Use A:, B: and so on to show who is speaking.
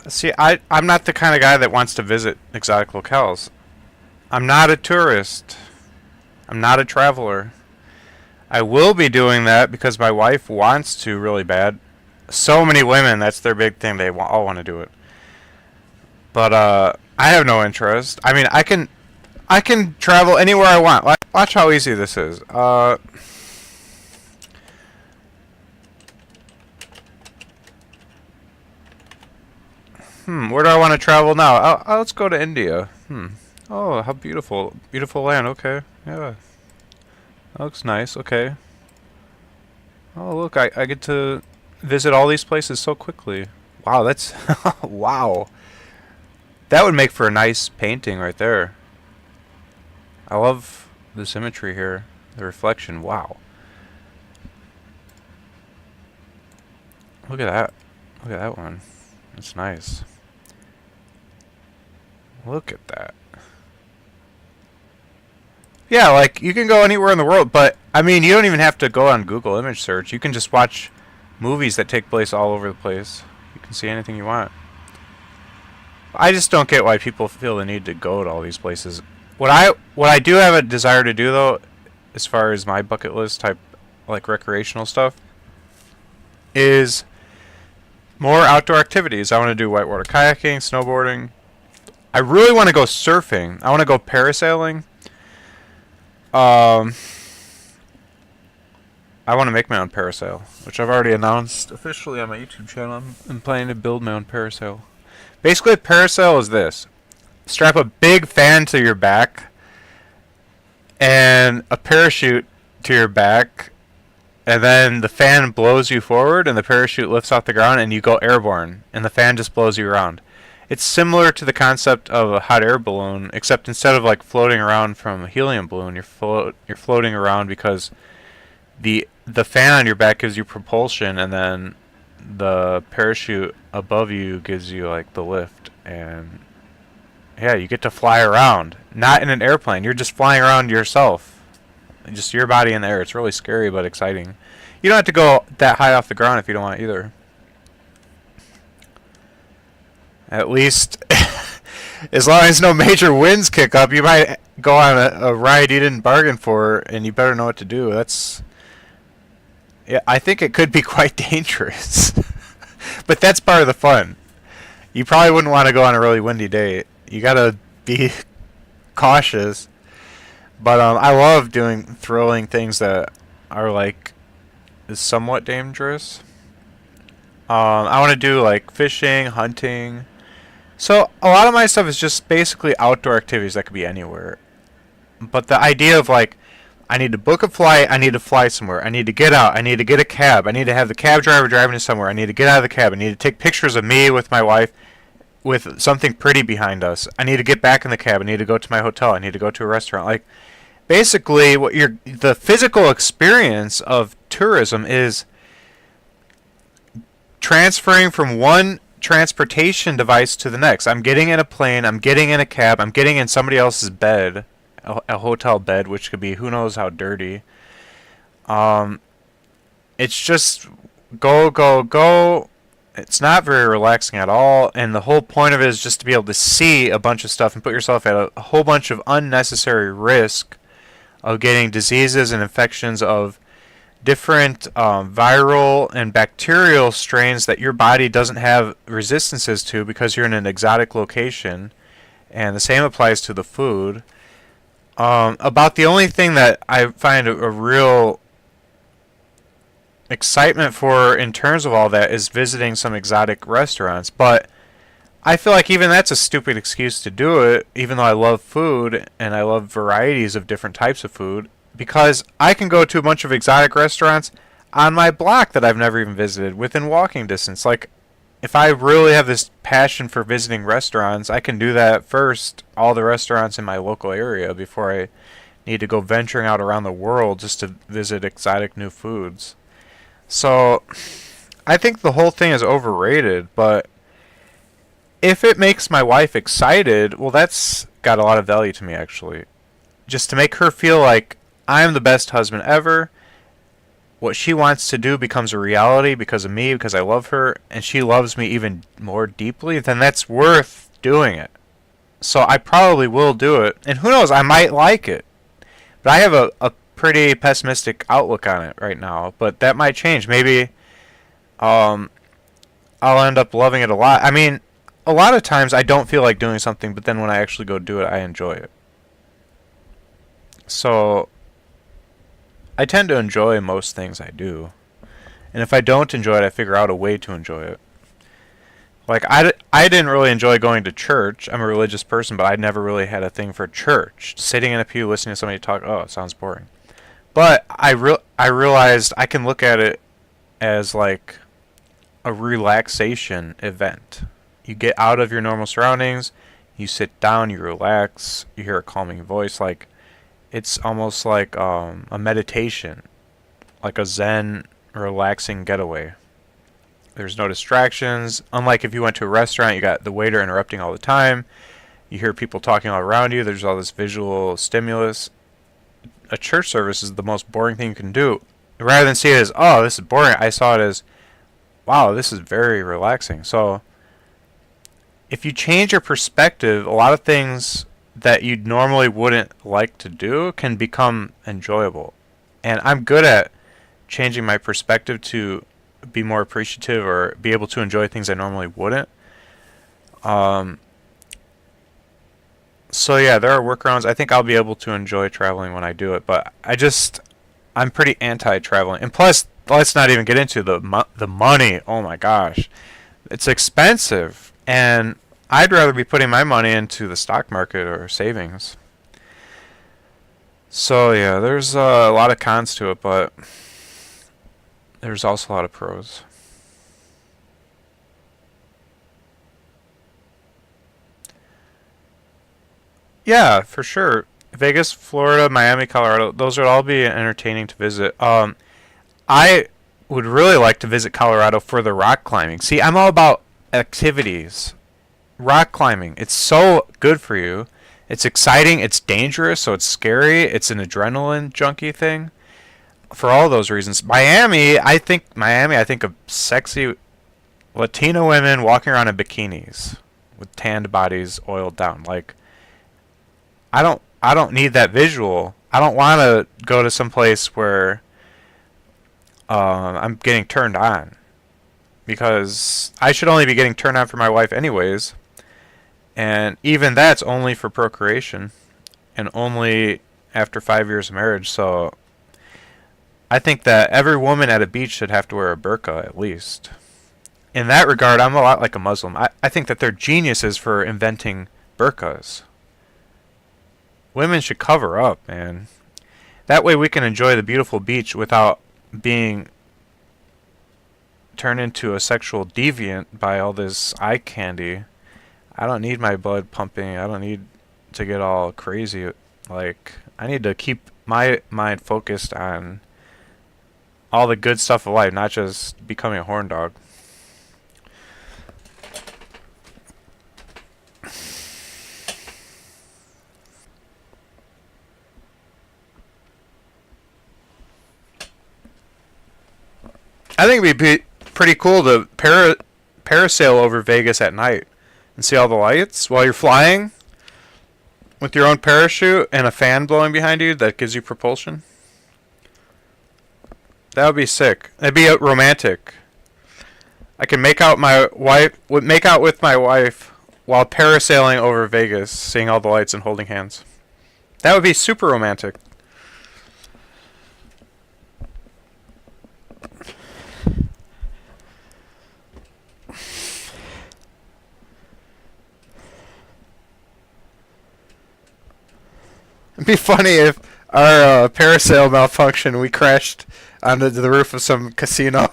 A: See, I'm not the kind of guy that wants to visit exotic locales. I'm not a tourist. I'm not a traveler. I will be doing that because my wife wants to really bad. So many women, that's their big thing. They all want to do it. But I have no interest. I mean, I can travel anywhere I want. Watch how easy this is. Where do I want to travel now? Let's go to India. Oh, how beautiful. Beautiful land. Okay. Yeah. That looks nice. Okay. Oh, look, I get to visit all these places so quickly. Wow, that's... wow. That would make for a nice painting right there. I love the symmetry here. The reflection. Wow. Look at that. Look at that one. That's nice. Look at that. Yeah, like, you can go anywhere in the world, but, I mean, you don't even have to go on Google image search. You can just watch movies that take place all over the place. You can see anything you want. I just don't get why people feel the need to go to all these places. What I do have a desire to do, though, as far as my bucket list type, like, recreational stuff, is more outdoor activities. I want to do whitewater kayaking, snowboarding. I really want to go surfing. I want to go parasailing. Um, I want to make my own parasail, which I've already announced officially on my YouTube channel. I'm planning to build my own parasail. Basically, a parasail is this. Strap a big fan to your back and a parachute to your back, and then the fan blows you forward and the parachute lifts off the ground and you go airborne and the fan just blows you around. It's similar to the concept of a hot air balloon, except instead of like floating around from a helium balloon, you're floating around because the fan on your back gives you propulsion, and then the parachute above you gives you like the lift, and yeah, you get to fly around. Not in an airplane. You're just flying around yourself, just your body in the air. It's really scary but exciting. You don't have to go that high off the ground if you don't want either. At least, as long as no major winds kick up, you might go on a ride you didn't bargain for, and you better know what to do. Yeah, I think it could be quite dangerous. But that's part of the fun. You probably wouldn't want to go on a really windy day. You gotta be cautious. But I love doing thrilling things that are like somewhat dangerous. I want to do like fishing, hunting. So a lot of my stuff is just basically outdoor activities that could be anywhere. But the idea of like, I need to book a flight, I need to fly somewhere, I need to get out, I need to get a cab, I need to have the cab driver drive me somewhere, I need to get out of the cab, I need to take pictures of me with my wife with something pretty behind us. I need to get back in the cab, I need to go to my hotel, I need to go to a restaurant. Like, basically the physical experience of tourism is transferring from one transportation device to the next. I'm getting in a plane, I'm getting in a cab, I'm getting in somebody else's bed, a hotel bed, which could be who knows how dirty. It's just go, go, go. It's not very relaxing at all, and the whole point of it is just to be able to see a bunch of stuff and put yourself at a whole bunch of unnecessary risk of getting diseases and infections of different viral and bacterial strains that your body doesn't have resistances to because you're in an exotic location. And the same applies to the food. About the only thing that I find a real excitement for in terms of all that is visiting some exotic restaurants. But I feel like even that's a stupid excuse to do it, even though I love food and I love varieties of different types of food. Because I can go to a bunch of exotic restaurants on my block that I've never even visited within walking distance. Like, if I really have this passion for visiting restaurants, I can do that first, all the restaurants in my local area, before I need to go venturing out around the world just to visit exotic new foods. So, I think the whole thing is overrated, but if it makes my wife excited, well, that's got a lot of value to me, actually. Just to make her feel like I'm the best husband ever, what she wants to do becomes a reality because of me, because I love her, and she loves me even more deeply, then that's worth doing it. So I probably will do it. And who knows, I might like it. But I have a pretty pessimistic outlook on it right now. But that might change. Maybe um, I'll end up loving it a lot. I mean, a lot of times I don't feel like doing something, but then when I actually go do it, I enjoy it. So I tend to enjoy most things I do. And if I don't enjoy it, I figure out a way to enjoy it. Like, I didn't really enjoy going to church. I'm a religious person, but I never really had a thing for church. Sitting in a pew listening to somebody talk, oh, it sounds boring. But I realized I can look at it as like a relaxation event. You get out of your normal surroundings, you sit down, you relax, you hear a calming voice. Like, it's almost like a meditation, like a Zen relaxing getaway. There's no distractions. Unlike if you went to a restaurant, you got the waiter interrupting all the time. You hear people talking all around you. There's all this visual stimulus. A church service is the most boring thing you can do. Rather than see it as, oh, this is boring, I saw it as, wow, this is very relaxing. So if you change your perspective, a lot of things that you normally wouldn't like to do can become enjoyable. And I'm good at changing my perspective to be more appreciative or be able to enjoy things I normally wouldn't. So yeah, there are workarounds. I think I'll be able to enjoy traveling when I do it, but I'm pretty anti-traveling. And plus, let's not even get into the money. Oh my gosh. It's expensive, and I'd rather be putting my money into the stock market or savings. So yeah, there's a lot of cons to it, but there's also a lot of pros. Yeah, for sure. Vegas, Florida, Miami, Colorado, those would all be entertaining to visit. I would really like to visit Colorado for the rock climbing. See, I'm all about activities. Rock climbing, it's so good for you. It's exciting, it's dangerous, so it's scary. It's an adrenaline junkie thing. For all those reasons. Miami, I think of sexy Latina women walking around in bikinis with tanned bodies oiled down. Like, I don't need that visual. I don't want to go to some place where I'm getting turned on, because I should only be getting turned on for my wife anyways, and even that's only for procreation, and only after 5 years of marriage. So I think that every woman at a beach should have to wear a burqa at least. In that regard, I'm a lot like a Muslim. I think that they're geniuses for inventing burqas. Women should cover up, man. That way we can enjoy the beautiful beach without being turned into a sexual deviant by all this eye candy. I don't need my blood pumping. I don't need to get all crazy. Like, I need to keep my mind focused on all the good stuff of life, not just becoming a horn dog. I think it'd be pretty cool to parasail over Vegas at night and see all the lights while you're flying with your own parachute and a fan blowing behind you that gives you propulsion. That would be sick. It'd be romantic. I can make out with my wife while parasailing over Vegas, seeing all the lights and holding hands. That would be super romantic. It'd be funny if our parasail malfunctioned. We crashed onto the roof of some casino.